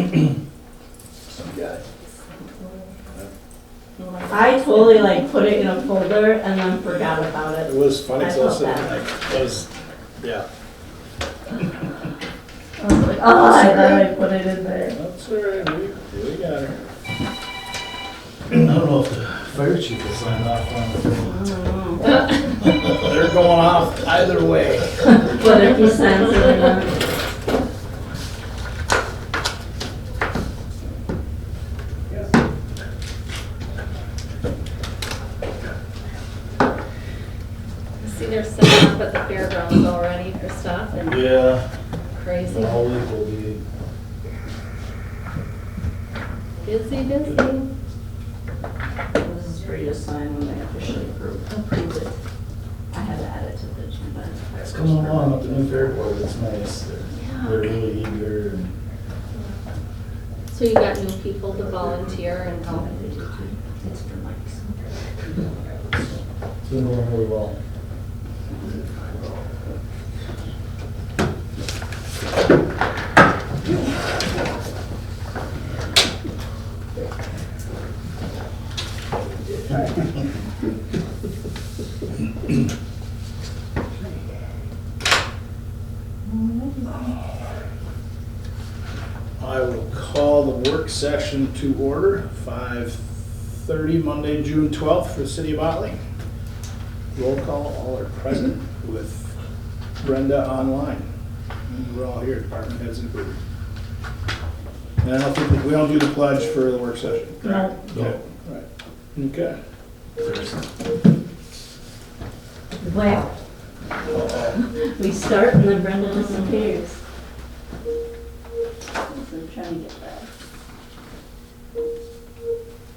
Some guy. I totally like put it in a folder and then forgot about It it. was funny, I so I was felt sitting bad. like, it was, yeah. I was like, oh, I thought I put it in there. That's all right, we got her. I don't know if the fire chief has signed off on it. I don't know. They're going off either way. But if he sends it or not. See, they're setting up at the fairgrounds already for stuff and Yeah, crazy. all week will be, Busy. This is for you to sign when they officially approve it. I had to add it to the agenda. it's coming along with the new fair board, it's nice. They're really eager and So you got new people to volunteer and help. It's for Mike's. it's been going really well. I will call the work session to order, 5:30, Monday, June 12th for the city of Otley. Roll call, all are present with Brenda online. We're all here, department heads included. And I don't think, we don't do the pledge for the work session, correct? No. Okay, right, okay. Well, we start and then Brenda disappears. So I'm trying to get that.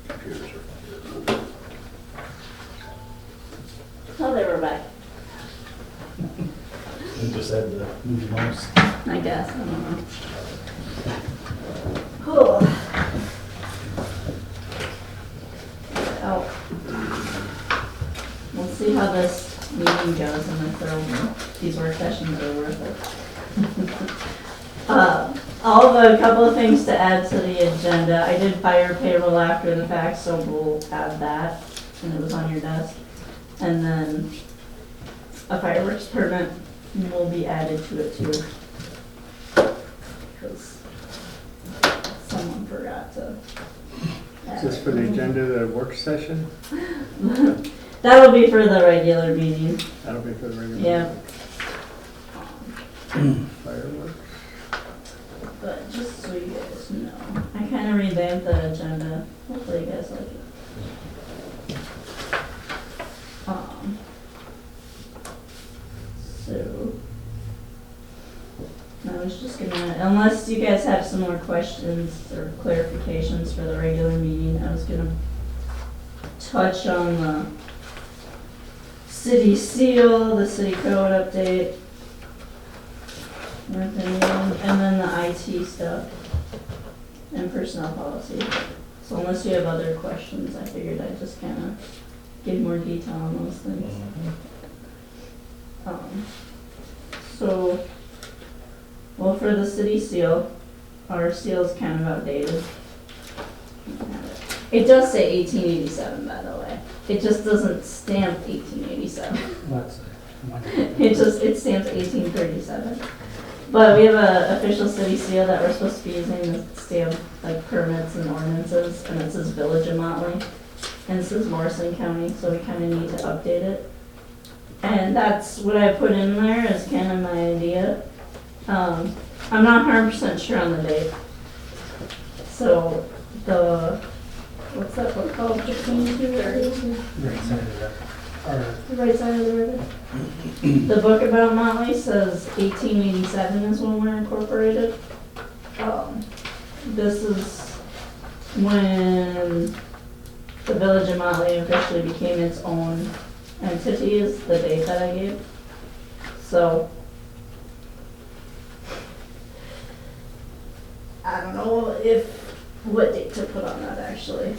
Computers are fine. Oh, they were back. We just had to move the mouse. I guess, I don't know. Cool. Oh. We'll see how this meeting goes and if these work sessions are worth it. I'll have a couple of things to add to the agenda. I did fire payroll after the fact, so we'll add that, and it was on your desk. And then a fireworks permit will be added to it too. Because someone forgot to add Is this it. for the agenda of the work session? That'll be for the regular meeting, That'll be for the regular. yeah. Fireworks. But just so you guys know, I kind of revamped the agenda. Hopefully you guys like it. So, I was just gonna, unless you guys have some more questions or clarifications for the regular meeting, I was gonna touch on the city seal, the city code update, and then the IT stuff and personnel policy. So unless you have other questions, I figured I'd just kind of give more detail on those things. So, well, for the city seal, our seal is kind of outdated. It does say 1887, by the way. It just doesn't stamp 1887. It stamps 1837. But we have a official city seal that we're supposed to be using to stamp like permits and ordinances, and it says Village of Motley, and it says Morrison County, so we kind of need to update it. And that's what I put in there is kind of my idea. I'm not 100% sure on the date. So what's that book called? Between Two Rivers? Right side of that. The right side of the river. The book about Motley says 1887 is when we're incorporated. This is when the Village of Motley officially became its own entity, is the date that I gave. So, I don't know what date to put on that actually.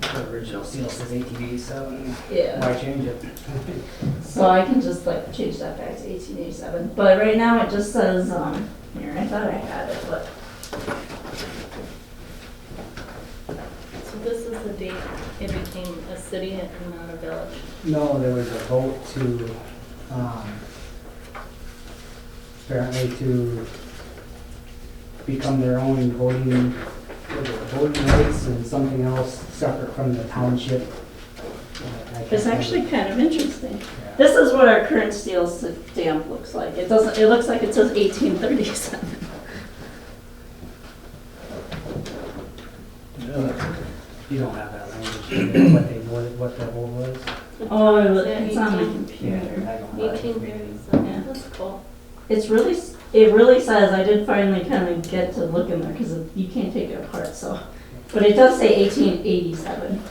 The original seal says 1887. Yeah. Why change it? So I can just like change that back to 1887. But right now it just says, here, I thought I had it, but So this is the date it became a city and not a village. No, there was a vote to, apparently to become their own voting, voting rights and something else separate from the township. I can't It's actually remember. kind of interesting. Yeah. This is what our current steel stamp looks like. It doesn't, it looks like it says 1837. Yeah. You don't have that language, what they voted, what the vote was? Oh, Yeah, it's on my 18 computer. I don't have it. 1837, Yeah. that's cool. It's really, it really says, I did finally kind of get to look in there because you can't take it apart, so. But it does say 1887.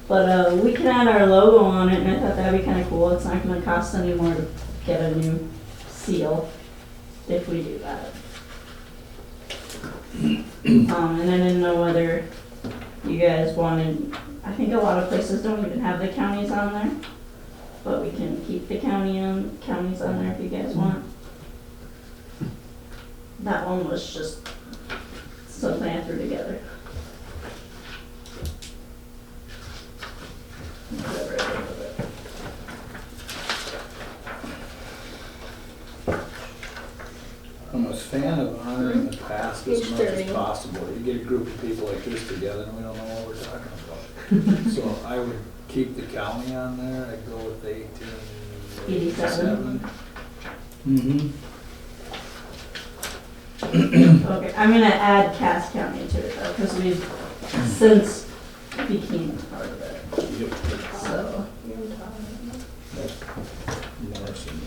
But we can add our logo on it, and I thought that'd be kind of cool. It's not going to cost any more to get a new seal if we do that. And I didn't know whether you guys wanted, I think a lot of places don't even have the counties on there, but we can keep the counties on there if you guys want. That one was just something I threw together. Whatever I did with it. I'm a fan of honoring the past as Page much as 30. possible. You get a group of people like this together and we don't know what we're talking about. So I would keep the county on there. I'd go with 1887. Mm-hmm. Okay, I'm gonna add Cass County to it though, because we've since became part of it, Yep. so. You're in Tahoe. Morrison.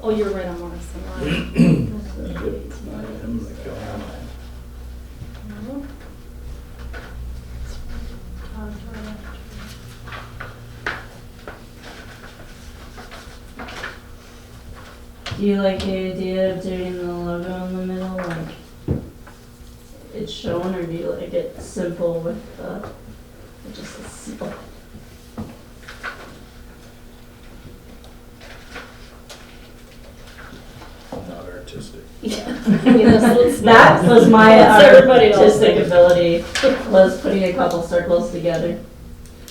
Oh, you're right on Morrison Line. I'm the county. No. Do you like the idea of doing the logo in the middle, like it's shown, or do you like it simple with just a simple? Not artistic. Yeah. I mean, that's- That was my That's everybody else. artistic ability, was putting a couple circles together.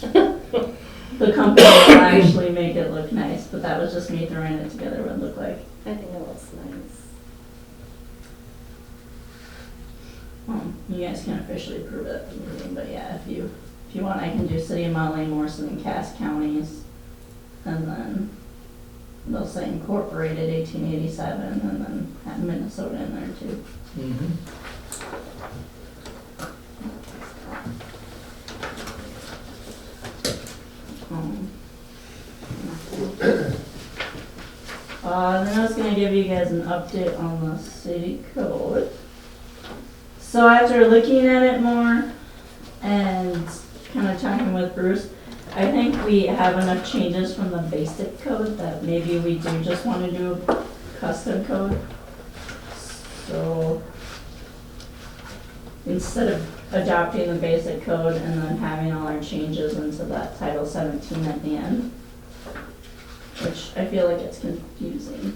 The company will actually make it look nice, but that was just me throwing it together what it looked like. I think it looks nice. You guys can officially approve it at the meeting, but yeah, if you want, I can do City of Motley, Morrison, and Cass counties. And then they'll say incorporated 1887, and then have Minnesota in there too. Mm-hmm. Then I was gonna give you guys an update on the city code. So after looking at it more and kind of talking with Bruce, I think we have enough changes from the basic code that maybe we do just want to do a custom code. So instead of adopting the basic code and then having all our changes into that Title 17 at the end, which I feel like it's confusing.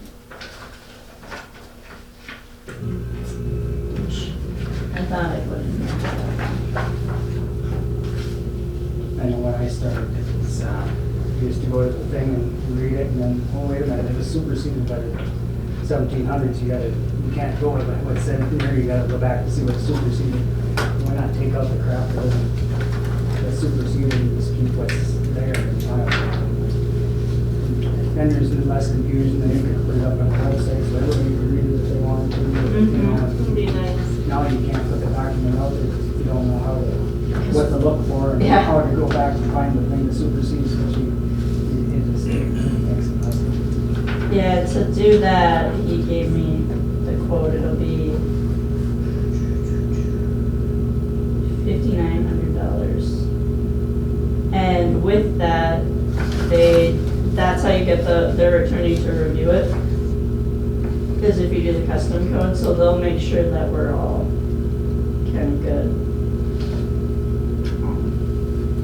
Which I thought it would. I know when I started, it was, used to go to the thing and read it, and then, oh, wait a minute, it was superseded by the 1700s, you can't go with what's said here, you gotta go back and see what's superseded. Why not take out the crap that's superseded and just keep what's there? Then there's less confusion, then you can put it up on the website, so everybody can read it if they want to. It'd be nice. Now you can't put the document out there, because you don't know what to look for, and Yeah. how to go back and find the thing that supersedes what it just makes it messy. Yeah, to do that, he gave me the quote, it'll be $5,900. And with that, that's how you get their attorney to review it, is if you do the custom code, so they'll make sure that we're all kind of good.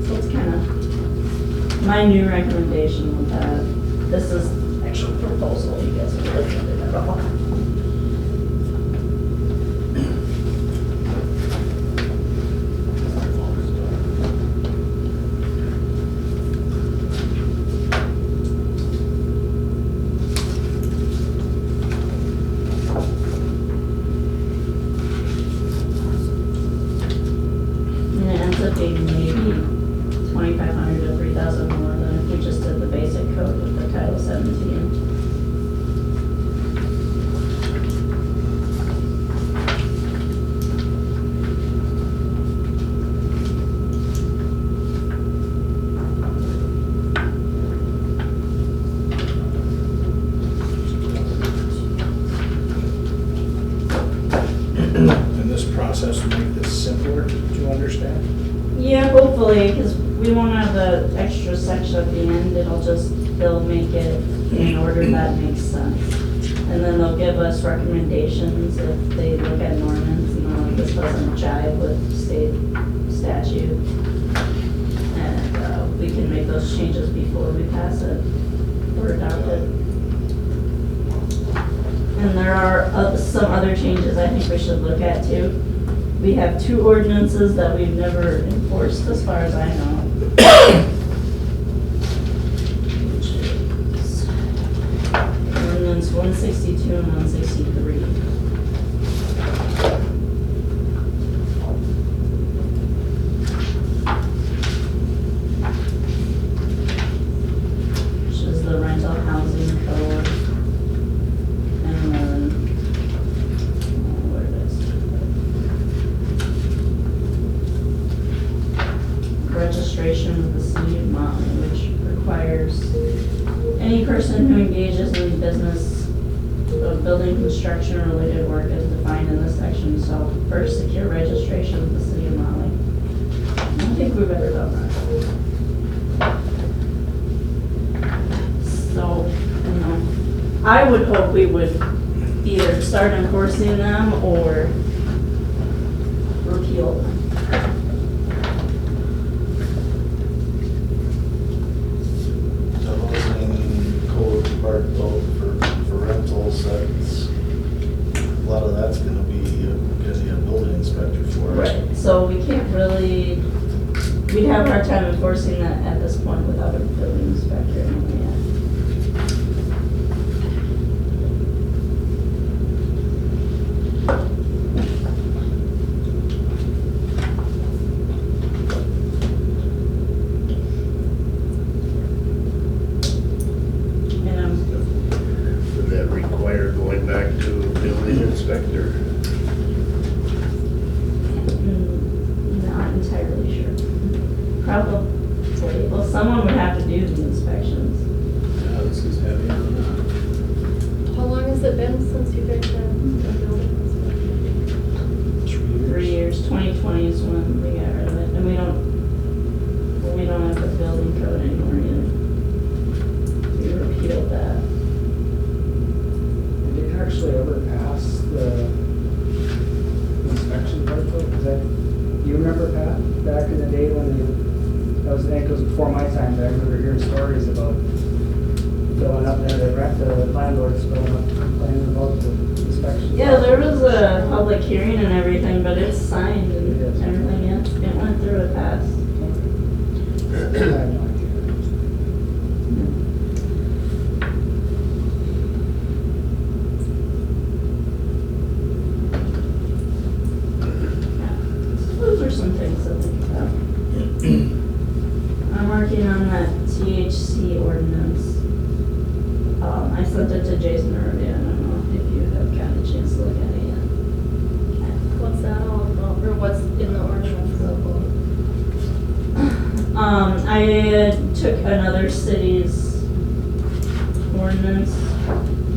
So it's kind of my new recommendation with that. This is actual proposal, you guys can look at it at all. And this process will make this simpler to understand? Yeah, hopefully, because we won't have the extra section at the end, they'll make it in order that makes sense. And then they'll give us recommendations if they look at an ordinance and they're like, this doesn't jive with state statute. And we can make those changes before we pass it or adopt it. And there are some other changes I think we should look at too. We have 2 ordinances that we've never enforced as far as I know. Which is Ordinance 162 and 163. Which is the rental housing code. And then, what it is. Registration with the city of Mountain, which requires any person who engages in business of building, construction, or related work as defined in this section shall first secure registration with the city of Mountain. I think we've ever done that. So, I would hope we would either start enforcing them or repeal them. The housing code part though for rentals, that's, a lot of that's gonna be getting a building inspector for it. Right, so we can't really, we'd have a hard time enforcing that at this point without a building inspector anyway. And Would that require going back to a building inspector? not entirely sure. Probably, well, someone would have to do the inspections. Yeah, this is heavy on that. How long has it been since you guys have been building 3 years, 2020 is when we got rid of it, and we don't have the building code anymore either. We repealed that. Did it actually ever pass the inspection part though? Is that, you remember Pat, back in the day when that was, I think it was before my time, but I remember hearing stories about filling up there, the landlords filling up, complaining about the inspection. Yeah, there was a public hearing and everything, but it's signed and Yes. everything, yeah, it went through, it passed. I have no idea. Those are some things to think about. I'm working on that THC ordinance. I sent it to Jason earlier, I don't know if you have gotten a chance to look at it yet. What's that all about, or what's in the ordinance? I took another city's ordinance,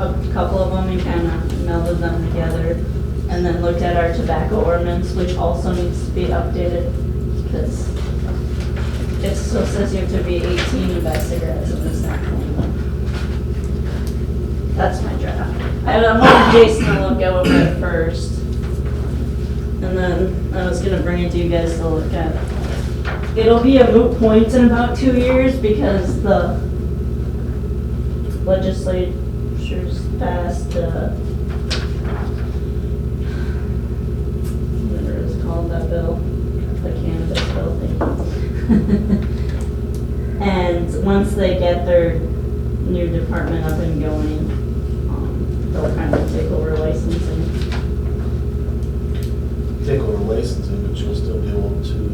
a couple of them, and kind of melded them together, and then looked at our tobacco ordinance, which also needs to be updated, because it still says you have to be 18 to buy cigarettes, and it's not 21. That's my draft. I wanted Jason to look over it first, and then I was gonna bring it to you guys to look at. It'll be a moot point in about 2 years because the legislature's passed, whatever it's called, that bill, the cannabis bill thing. And once they get their new department up and going, they'll kind of take over licensing. Take over licensing, but you'll still be able to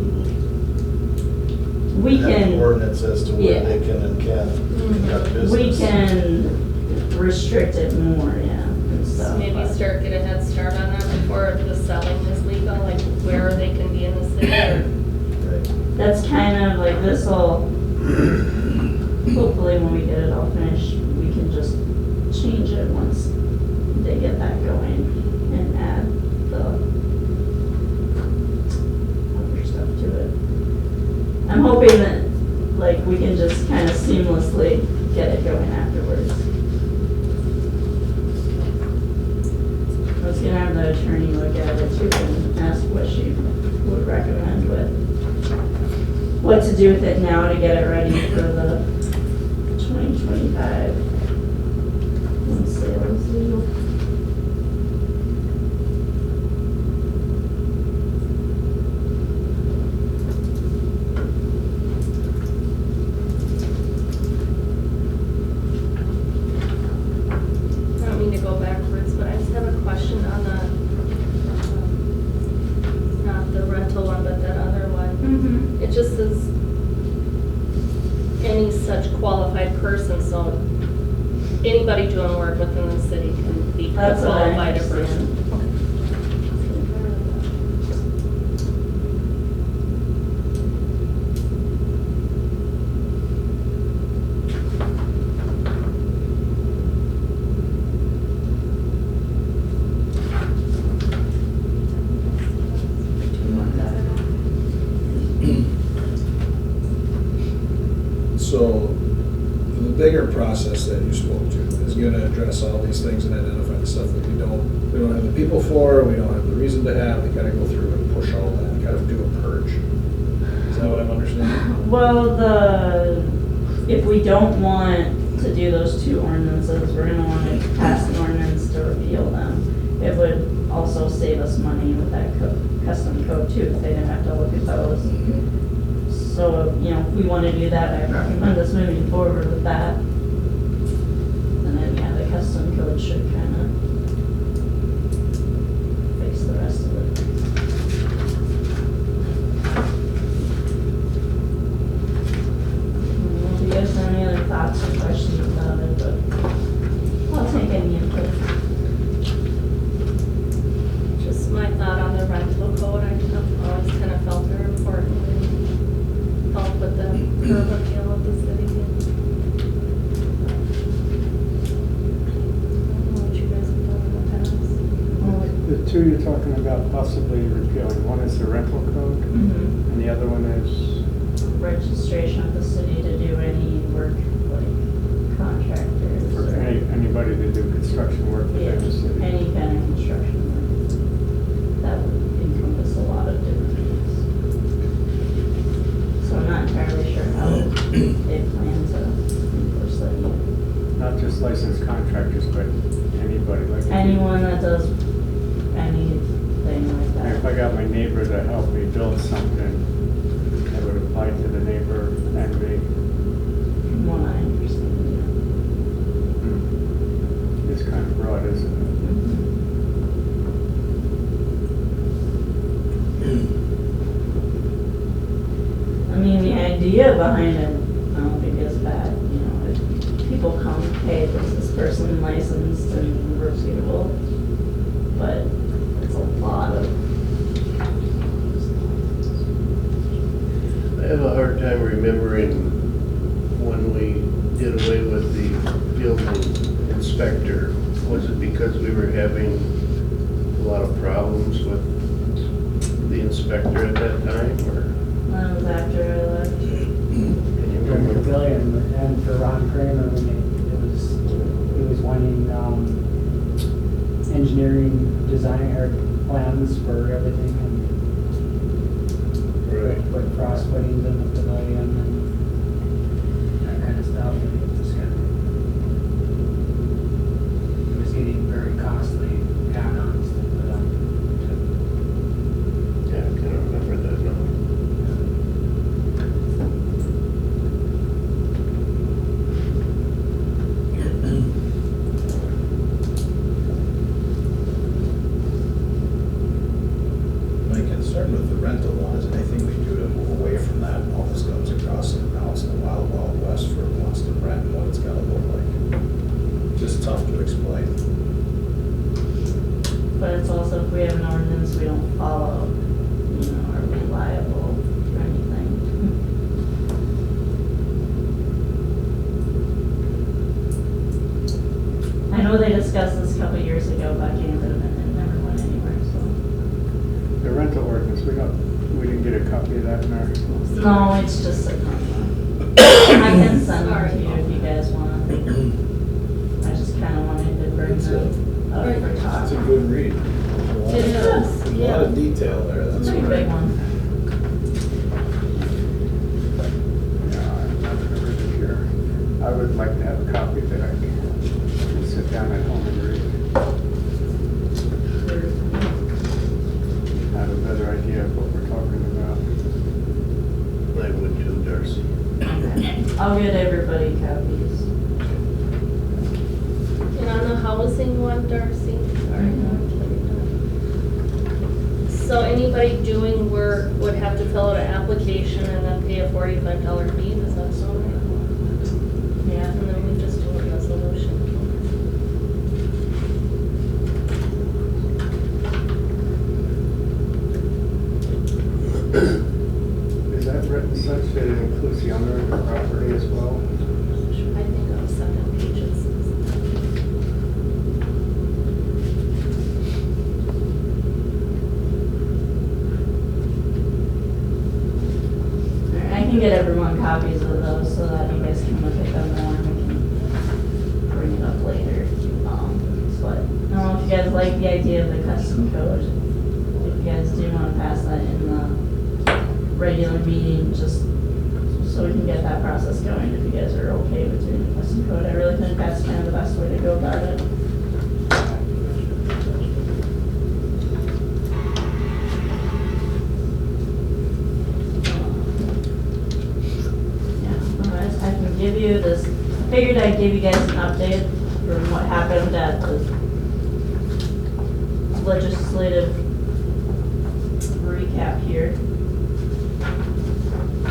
We have can. ordinance as to Yeah. where they can and can't conduct business. We can restrict it more, yeah, and stuff. So maybe but- get a head start on that before the selling is legal, like where they can be in the city or Right. That's kind of like this'll, hopefully when we get it all finished, we can just change it once they get that going and add the can have the attorney look at it too and ask what she would recommend with what to do with it now to get it ready for the 2025 when sales legal. I don't mean to go backwards, but I just have a question on the, not the rental one, but that other one. Mm-hmm. It just says any such qualified person, so anybody doing work within the city can be a That's what I qualified person. understand. So the bigger process that you spoke to is gonna address all these things and identify the stuff that we don't have the people for, we don't have the reason to have, we gotta go through and push all that, gotta do a purge. Is that what I'm understanding? Well, if we don't want to do those two ordinances, we're gonna wanna pass an ordinance to repeal them. It would also save us money with that custom code too, if they didn't have to look at those. So, you know, if we wanna do that, I recommend us moving forward with that. And then, yeah, the custom code should kinda fix the rest of it. If you guys have any other thoughts or questions about it, but I'll take any input. Just my thought on the rental code, I've always kind of felt they're important and help with the curb appeal of the city. I don't know what you guys have done in the past. The two you're talking about possibly repealing, one is the rental code, Mm-hmm. and the other one is, Registration of the city to do any work, like contractors. for or- anybody to do construction work Yeah, within the city. any kind of construction work. That would encompass a lot of different things. So I'm not entirely sure how they plan to enforce that yet. Not just licensed contractors, but anybody, like. if you- Anyone that does anything like If that. I got my neighbor to help me build something, I would apply to the neighbor and me. From what I understand, It's kind of broad, isn't it? I mean, the idea behind it, I don't think is bad, you know, if people come, hey, this person licensed and reputable, but it's a lot of. I have a hard time remembering when we did away with the building inspector. Was it because we were having a lot of problems with the inspector at that time, or? That was after I left. Can you During the remember? pavilion, and for Ron Kramer, when he was wanting, engineering design or plans for everything and put frost footings in the pavilion and that kind of stuff. And it was kind of, it was getting very costly add-ons to put on. Yeah, I can't remember that now. My concern with the rental one is anything we do to move away from that, all this comes across and now it's in the wild, wild west for who wants to rent and what it's gotta look like. Just tough to explain. But it's also, if we have an ordinance we don't follow, you know, are we liable for anything? I know they discussed this a couple of years ago about getting rid of it and it never went anywhere, so. The rental ordinance, we didn't get a copy of that in our. No, it's just sitting on the, I can send it to you if you guys want. I just kinda wanted to bring them up for talk. It's a good read. It is, A lot yeah. of detail there, It's a that's pretty big right. one. Yeah, I'm not gonna read it here. I would like to have a copy that I can sit down at home and read. Have a better idea of what we're talking about. I would too, Darcy. I'll get everybody copies. And on the housing one, Darcy, sorry, so anybody doing work would have to fill out an application and then pay a $45 fee, does that sound right? Yeah. And then we just do a resolution. Is that written such that it includes the owner of the property as well? I think on the second page it says. I can get everyone copies of those so that you guys can look at them more and we can bring it up later. But I don't know if you guys like the idea of the custom code. If you guys do want to pass that in the regular meeting, just so we can get that process going, if you guys are okay with doing the custom code. I really think that's kind of the best way to go about it. Yeah, otherwise I can give you this, I figured I'd give you guys an update from what happened at the legislative recap here.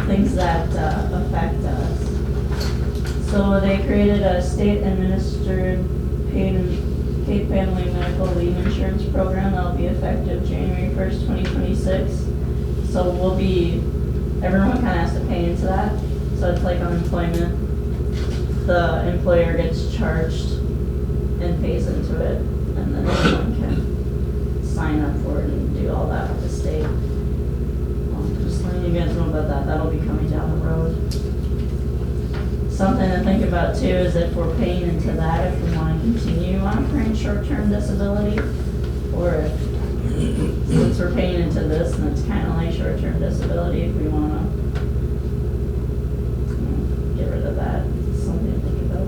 Things that affect us. So they created a state administered paid family medical leave insurance program that'll be effective January 1st, 2026. So everyone kind of has to pay into that. So it's like unemployment. The employer gets charged and pays into it, and then everyone can sign up for it and do all that with the state. Just letting you guys know about that. That'll be coming down the road. Something to think about too is if we're paying into that, if we want to continue offering short-term disability, or if, since we're paying into this and it's kind of like short-term disability, if we want to get rid of that. It's something to think about.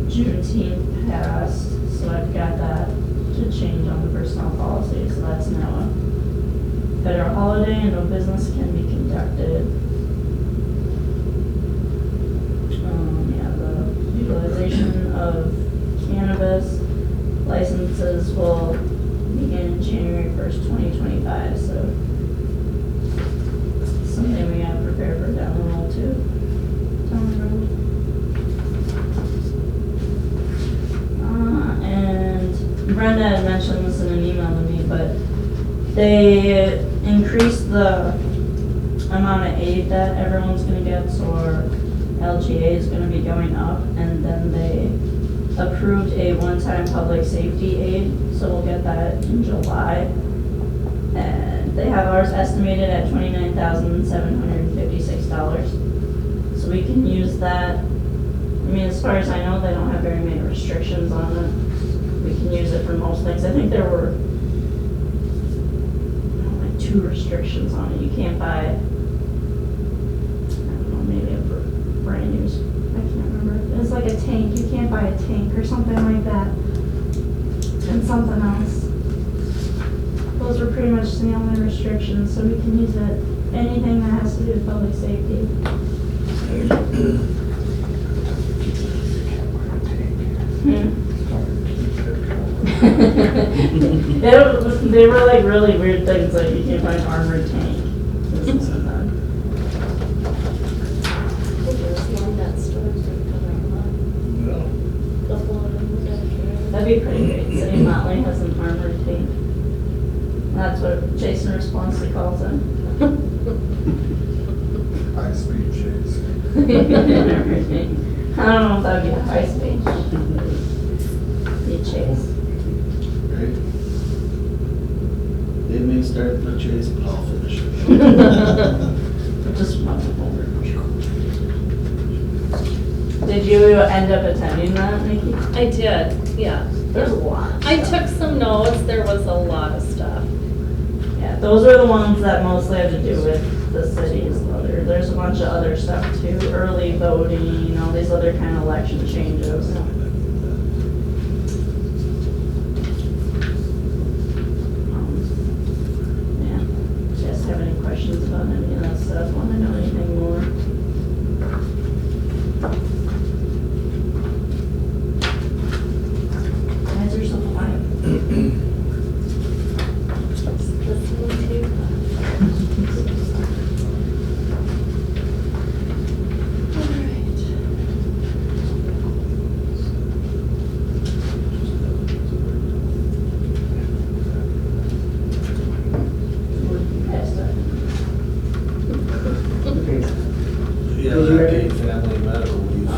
Juneteenth passed, so I've got that to change on the personnel policy, so that's now a federal holiday and no business can be conducted. Yeah, the legalization of cannabis licenses will begin January 1st, 2025, so something we gotta prepare for down the road too. Down the road. And Brenda had mentioned this in an email to me, but they increased the amount of aid that everyone's gonna get, so our LGA is gonna be going up, and then they approved a one-time public safety aid, so we'll get that in July. And they have ours estimated at $29,756. So we can use that. I mean, as far as I know, they don't have very many restrictions on it. We can use it for most things. I think there were like 2 restrictions on it. You can't buy, I don't know, maybe a brand new, I can't remember. It's like a tank. You can't buy a tank or something like that. And something else. Those were pretty much the only restrictions, so we can use it, anything that has to do with public safety. They were like really weird things, like you can't buy an armored tank. This and that. There's one that stores in No. a couple of them dedicated. That'd be pretty great. City of Motley has an armored tank. That's what Jason Responsive calls it. High-speed chase. I don't know if that'd be a high speed. Be chase. Right? They may start the chase, but I'll finish it. Just run them over. Did you end up attending that, Nikki? I did, yeah. There's a lot. of I stuff. took some notes, there was a lot of stuff. Yeah, those are the ones that mostly have to do with the cities. There's a bunch of other stuff too, early voting, all these other kind of election changes. Yeah, do you guys have any questions about any of that stuff? Want to know anything more? Guys are so quiet. Just listening to. Yes, sir. Okay, Yeah, Did you that have- paid family medical leave.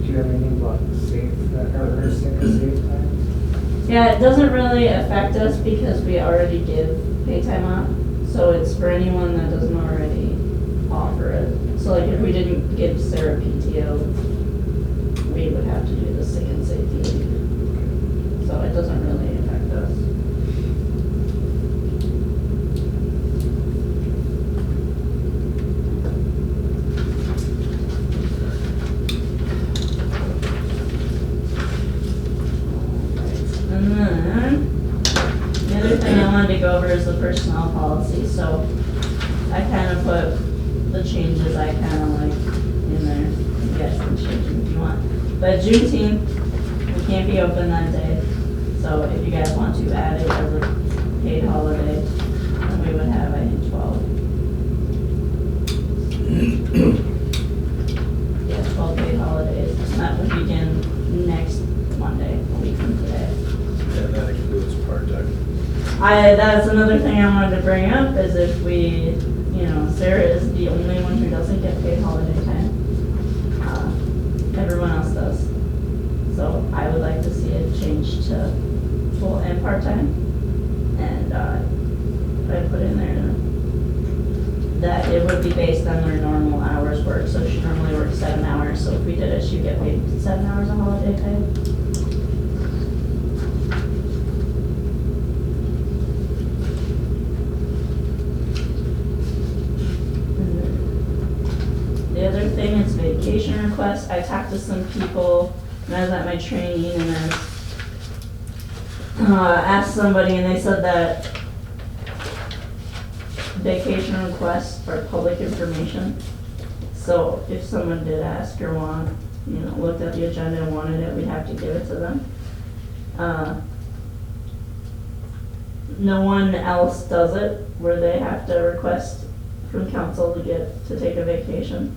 do you have anything about safe, or safe time? Yeah, it doesn't really affect us because we already give pay time off. So it's for anyone that doesn't already offer it. So like if we didn't give Sarah PTO, we would have to do the sick and safety leave. So it doesn't really affect us. And then, the other thing I wanted to go over is the personnel policy, so I kind of put the changes I kind of like in there. You guys can change them if you want. But Juneteenth, we can't be open that day, so if you guys want to add it as a paid holiday, then we would have, I think, 12. Yeah, 12 paid holidays, and that would begin next Monday, a week from today. And that includes part-time. That's another thing I wanted to bring up, is if we, Sarah is the only one who doesn't get paid holiday time. Everyone else does. So I would like to see it changed to full and part-time. And I put in there that it would be based on their normal hours worked. So she normally works 7 hours, so if we did it, she'd get paid 7 hours of holiday pay. The other thing is vacation requests. I talked to some people when I was at my training, and I asked somebody, and they said that vacation requests are public information. So if someone did ask or looked at the agenda and wanted it, we'd have to give it to them. No one else does it where they have to request from council to take a vacation.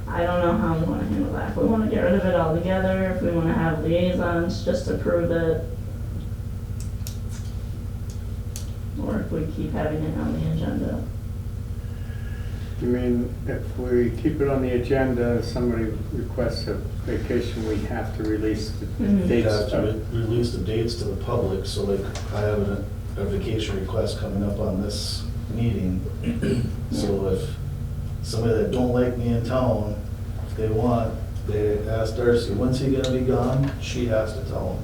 I don't know how we want to handle that. If we want to get rid of it altogether, if we want to have liaisons just to prove it, or if we keep having it on the agenda. You mean, if we keep it on the agenda, somebody requests a vacation, we have to release the Mhm. They dates? have to release the dates to the public, so like, I have a vacation request coming up on this meeting. So if somebody that don't like me in town, if they ask Darcy, when's he gonna be gone? She has to tell them.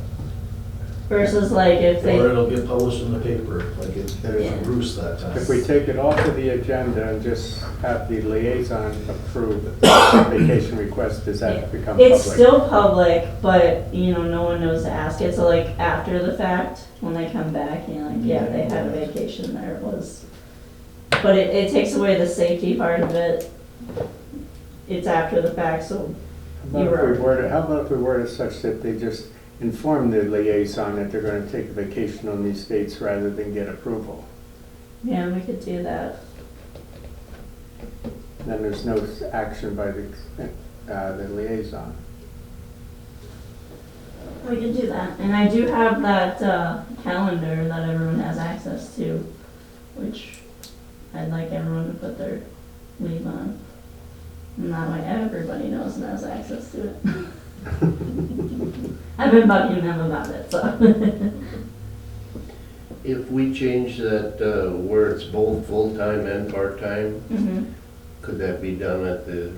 Versus like if they. Or it'll get published in the paper, like there's Yeah. a roost that time. If we take it off of the agenda and just have the liaison approve the vacation request, does that become public? It's still public, but, no one knows to ask it, so like after the fact, when they come back, yeah, they had a vacation, there it was. But it takes away the safety part of it. It's after the fact, so How about if we word it such that they just inform the liaison that they're gonna take a vacation on these dates rather than get approval? yeah, we could do that. Then there's no action by the liaison. We could do that, and I do have that calendar that everyone has access to, which I'd like everyone to put their leave on. And that way everybody knows and has access to it. I've been bugging them about it, so. If we change that, where it's both full-time and part-time, Mhm. Could that be done at the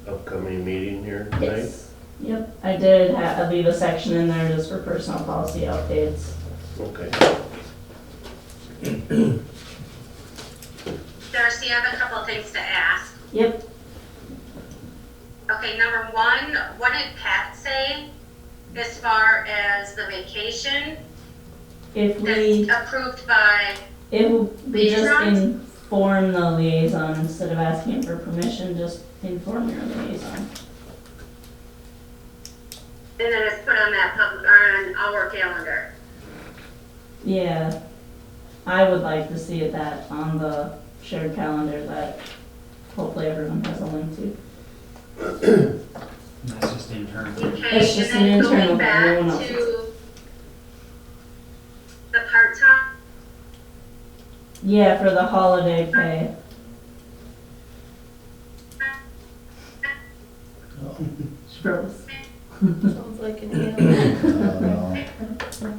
upcoming meeting here tonight? Yes. Yep, I did leave a section in there just for personal policy updates. Okay. Darcy, I have a couple of things to ask. Yep, Okay, number one, what did Pat say as far as the vacation if we, that's approved by, we just Liaisons? inform the liaison instead of asking for permission, just inform your liaison. and then it's put on that on our calendar? Yeah, I would like to see it that on the shared calendar that hopefully everyone has a link to. That's just internal. Okay, It's just and then an internal going thing, back no one else. to the part-time, Yeah, for the holiday pay. She froze. Sounds like an animal.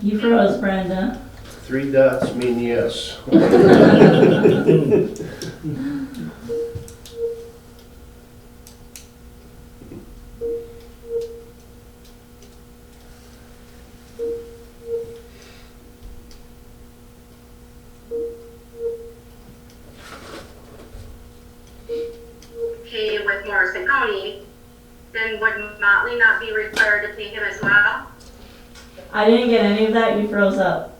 You froze, Brenda. 3 dots mean yes. pay with Morrison County, then would Motley not be required to pay him as well? I didn't get any of that, you froze up.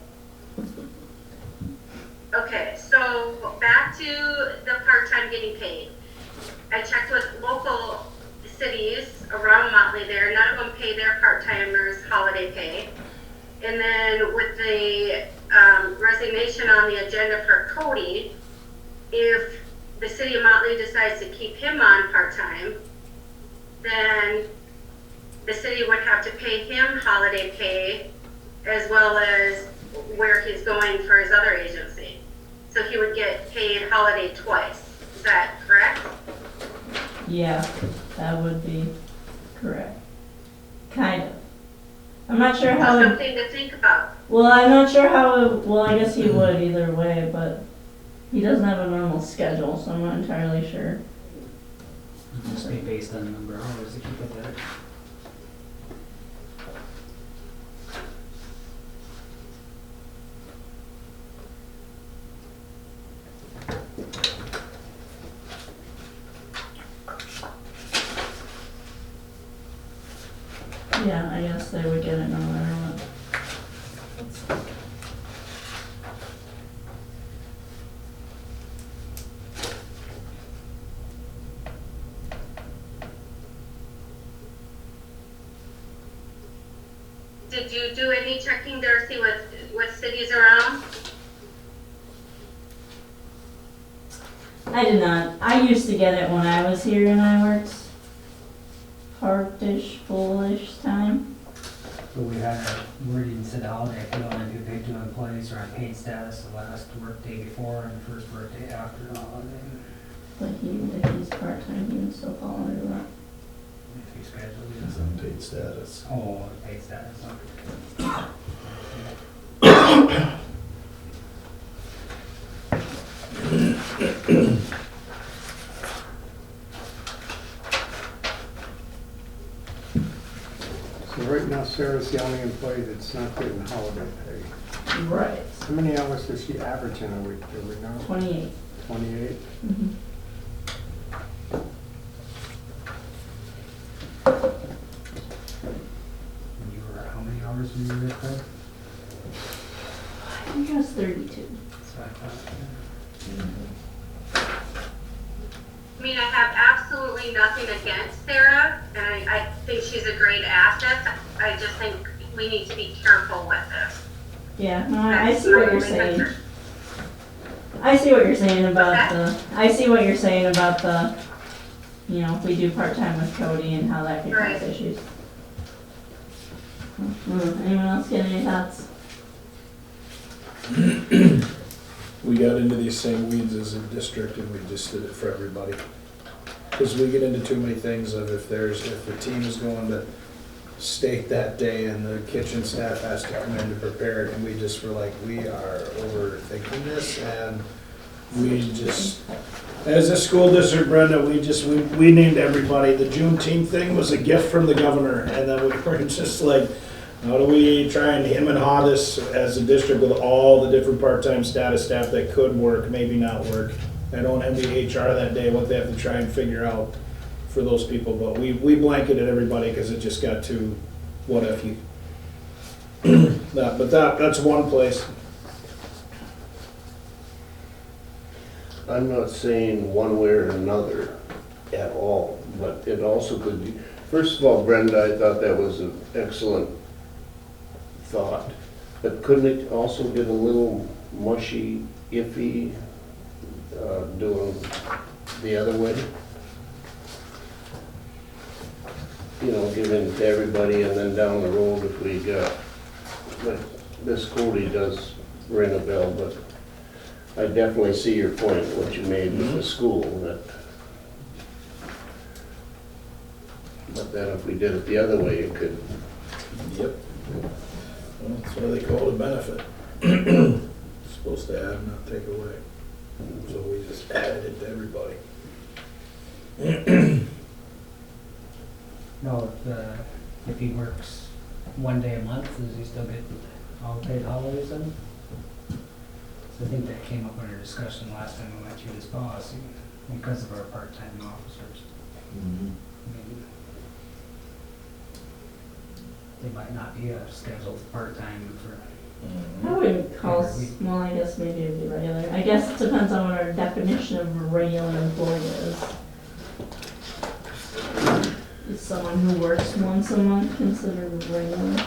Okay, so back to the part-time getting paid. I checked with local cities around Motley there, none of them pay their part-timers holiday pay. And then with the resignation on the agenda for Cody, if the city of Motley decides to keep him on part-time, then the city would have to pay him holiday pay as well as where he's going for his other agency. So he would get paid holiday twice. Is that correct? Yeah, that would be correct. Kind of. I'm not sure how it, Something to think about. well, I'm not sure how it, well, I guess he would either way, but he doesn't have a normal schedule, so I'm not entirely sure. Just be based on the number of hours that you put there. Yeah, I guess they would get it no matter what. Did you do any checking, Darcy, with cities around? I did not. I used to get it when I was here and I worked part-ish, full-ish time. So we had a wording said holiday if you only be paid to employees or on paid status the last work day before and the first work day after the holiday. But if he's part-time, he would still fall under that. If you schedule It's it. unpaid status. Oh, paid status, okay. So right now Sarah's the only employee that's not getting holiday pay. Right. How many hours does she average in a week, do we know? 28. 28? Mm-hmm. And you were, how many hours were you with her? I think it was 32. So I thought, I mean, I have absolutely nothing against Sarah, and I think she's a great asset. I just think we need to be careful with this. Yeah, no, I That's see what my you're only saying. concern. I see what you're saying about What's the, I see what you're saying about the, you know, if we do part-time with Cody and how that could cause Right. issues. Anyone else get any thoughts? We got into these same weeds as a district and we just did it for everybody. Because we get into too many things of if the team is going to state that day and the kitchen staff has to come in to prepare it and we just were like, we are overthinking this and We just, as a school district, Brenda, we named everybody. The Juneteenth thing was a gift from the governor, and then we were just like, how do we try and him and haw this as a district with all the different part-time status staff that could work, maybe not work. I don't envy HR that day, what they have to try and figure out for those people, but we blanketed everybody because it just got too, what if you. That's one place. I'm not saying one way or another at all, but it also could be, first of all, Brenda, I thought that was an excellent thought, but couldn't it also get a little mushy, iffy, doing the other way? You know, giving to everybody and then down the road if we got, like, this Cody does ring a bell, but I definitely see your point, what you made with the school, that, but then if we did it the other way, it could, Yep. Well, that's why they call it a benefit. Supposed to add, not take away. So we just added it to everybody. No, if he works one day a month, does he still get all paid holidays then? So I think that came up in our discussion last time we went through this policy, because of our part-time officers. Maybe they might not be scheduled part-time for. I wouldn't call, well, I guess maybe it'd be regular. I guess it depends on what our definition of a regular employee is. Is someone who works once a month considered regular?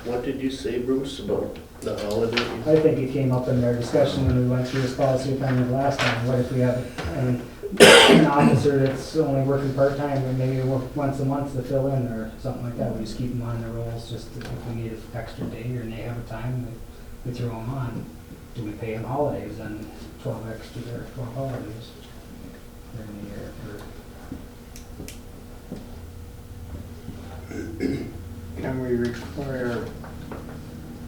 what did you say, Bruce, about the holiday? I think it came up in our discussion when we went through this policy kind of last time. What if we have an officer that's only working part-time and maybe work once a month to fill in or something like that? We just keep them on the rolls just if we need an extra day or they have a time, we throw them on. Do we pay them holidays and 12 extra or 12 holidays during the year? Can we require,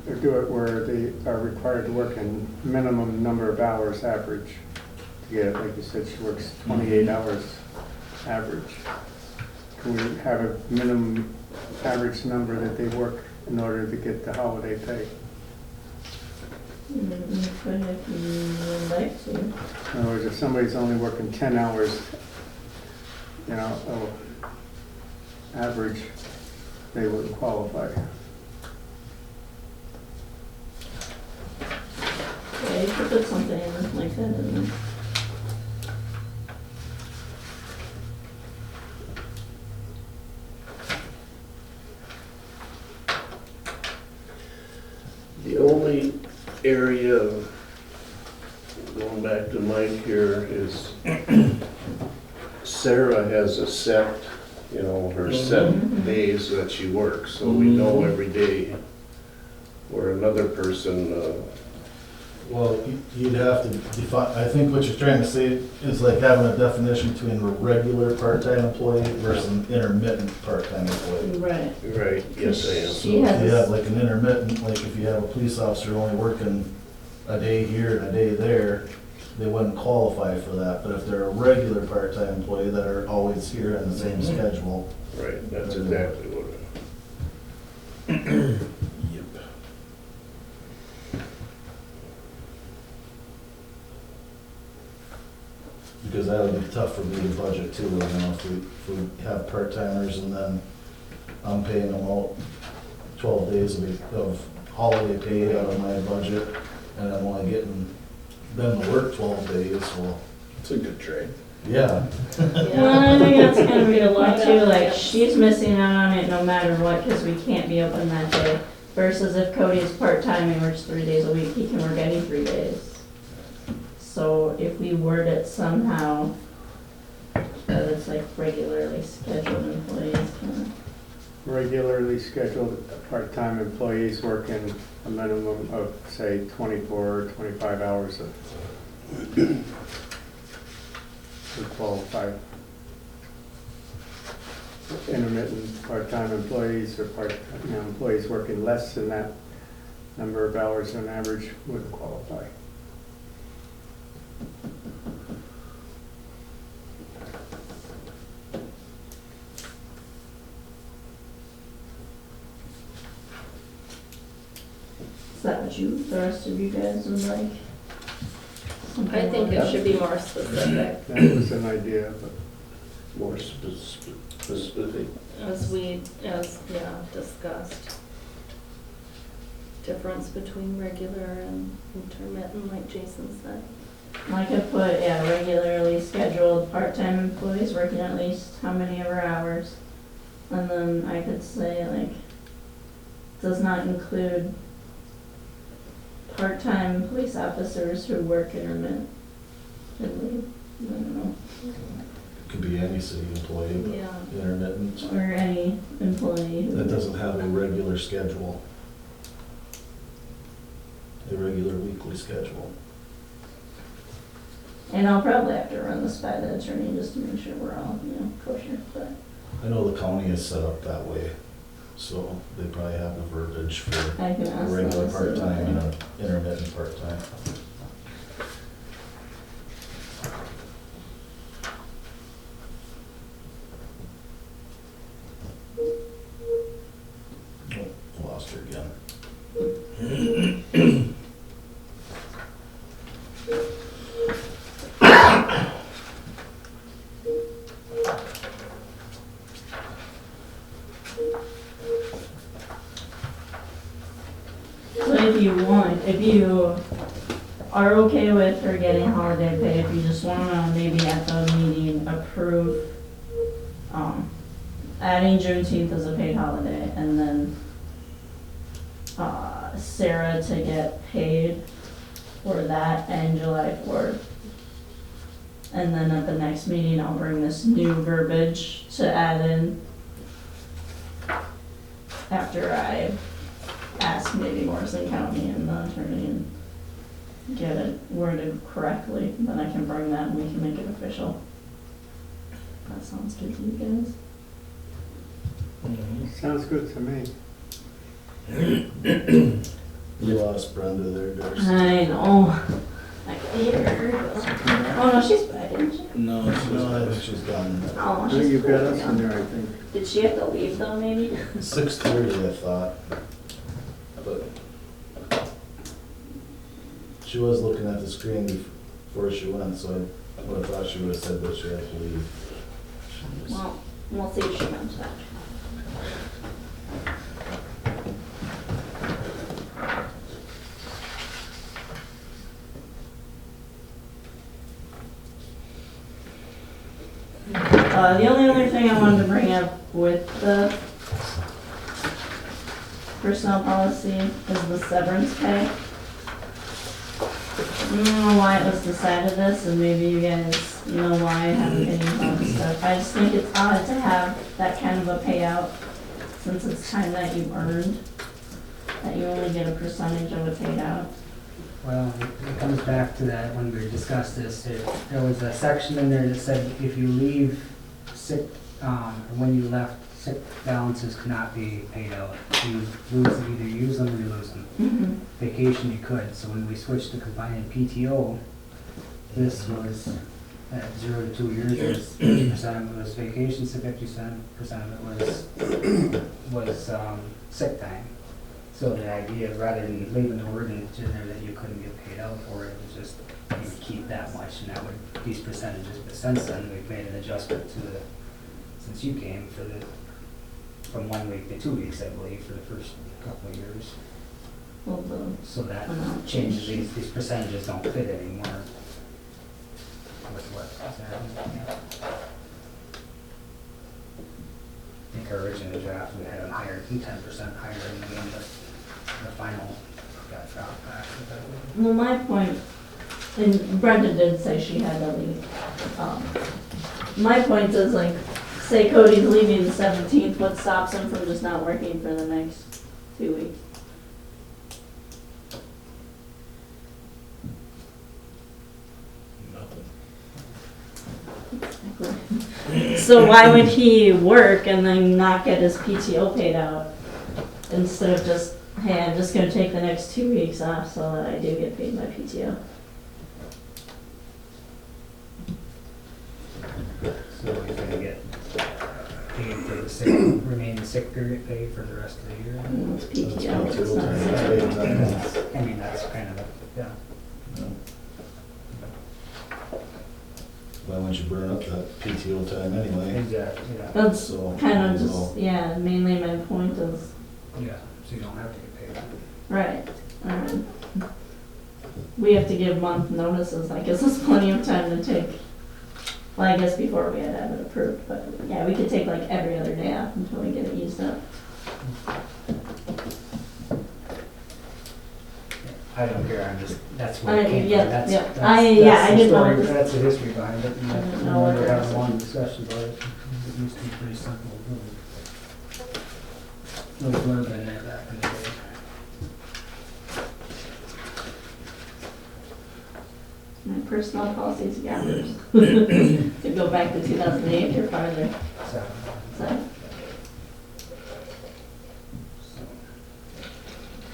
or do it where they are required to work in minimum number of hours average? To get it, like you said, she works 28 hours average. Can we have a minimum average number that they work in order to get the holiday pay? You could if you would like to. In other words, if somebody's only working 10 hours, you know, average, they wouldn't qualify. Yeah, you could put something in like that in there. The only area, going back to Mike here, is Sarah has a set, you know, her set days that she works, so we know every day. Where another person, Well, you'd have to define, I think what you're trying to say is like having a definition between a regular part-time employee versus an intermittent part-time employee. Right. right, yes, I am. So She if has you a have like an intermittent, like if you have a police officer only working a day here and a day there, they wouldn't qualify for that. But if they're a regular part-time employee that are always here on the same schedule. Right, that's exactly what it. Yep. Because that would be tough for me to budget too, you know, if we have part-timers and then I'm paying them out 12 days of holiday pay out of my budget, and I'm only getting them to work 12 days, well, It's a good trade. yeah. Well, I think that's kind of real life too, like, she's missing out on it no matter what, because we can't be open that day. Versus if Cody's part-time and works 3 days a week, he can work any 3 days. So if we word it somehow, that it's like regularly scheduled employees, kind of. Regularly scheduled part-time employees working a minimum of, say, 24 or 25 hours would qualify. Intermittent part-time employees or employees working less than that number of hours on average wouldn't qualify. Is that what the rest of you guys would like? I think it should be more specific, That was an idea, but More specific. as discussed. Difference between regular and intermittent, like Jason said. I could put, yeah, regularly scheduled part-time employees working at least how many ever hours. And then I could say like, does not include part-time police officers who work intermittently. I don't know. Could be any city employee, but Yeah. intermittent. Or any employee who. That doesn't have a regular schedule. A regular weekly schedule. And I'll probably have to run this by the attorney just to make sure we're all, kosher, but. I know the county is set up that way, so they probably have a verbiage for I can a ask them. regular to see part-time and what an intermittent part-time. Oh, lost her again. So if you are okay with her getting holiday pay, if you just wanna maybe at the meeting approve, adding Juneteenth as a paid holiday, and then, Sarah to get paid for that and July 4th. And then at the next meeting, I'll bring this new verbiage to add in after I ask maybe Morrison County and the attorney and get it worded correctly, then I can bring that and we can make it official. That sounds good to you guys? sounds good to me. You lost Brenda there, Darcy. I know. I can hear her. Oh, no, she's back, isn't she? No, I think she's gone. Oh, I she's. think you've got cool us in again. there, I think. Did she have to leave though, maybe? 6:30, I thought. But she was looking at the screen before she went, so I would have thought she would have said that she had to leave. Well, we'll see if she comes back. The only other thing I wanted to bring up with the personnel policy is the severance pay. I don't know why it was decided this, and maybe you guys know why I have opinions on this stuff. I just think it's odd to have that kind of a payout, since it's time that you earned, that you only get a percentage of it paid out. Well, it comes back to that when we discussed this, there was a section in there that said if you leave sick, or when you left, sick balances could not be paid out. You lose, either use them or you lose them. Mm-hmm. Vacation you could, so when we switched to combining PTO, this was at 0 to 2 years, it was 50% of it was vacation, so 50% of it was sick time. So the idea, rather than leaving the word in there that you couldn't get paid out for it, was just you would keep that much, and that would, these percentages, but since then, we've made an adjustment to the, since you came, for the, from 1 week to 2 weeks, I believe, for the first couple of years. Well, the So that amount changes, changed. these percentages don't fit anymore. With what, I think our original draft, we had them higher, 10% higher, and then the final got dropped back. Well, my point, and Brenda did say she had to leave. My point is like, say Cody's leaving the 17th, what stops him from just not working for the next 2 weeks? So why would he work and then not get his PTO paid out instead of just, hey, I'm just gonna take the next 2 weeks off so that I do get paid my PTO? sick, remaining sick period pay for the rest of the year. And it's That's PTO, it's PTO not time. sick. Yeah. I mean, that's kind of, yeah. Why wouldn't you burn up that PTO time anyway? Exactly, yeah. That's So, kind of so- just, yeah, mainly my point is, Yeah, so you don't have to get paid. right, we have to give month notices, that gives us plenty of time to take, well, I guess before we had to have it approved, but yeah, we could take like every other day off until we get it used up. I don't care, I'm just, that's where it came yeah, from, that's, yeah. that's, I that's the didn't know story, this- that's the history behind it. And I didn't I know what remember that having a was. long discussion about it. It used to be pretty simple. Really would have been there back in the day. My personnel policies gathers. To go back to 2008 or farther, So, so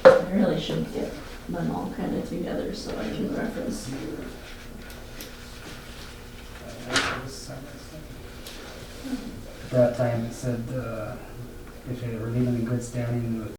so. I really should get them all kind of together so I can reference. At that time, it said, if they were leaving in good standing with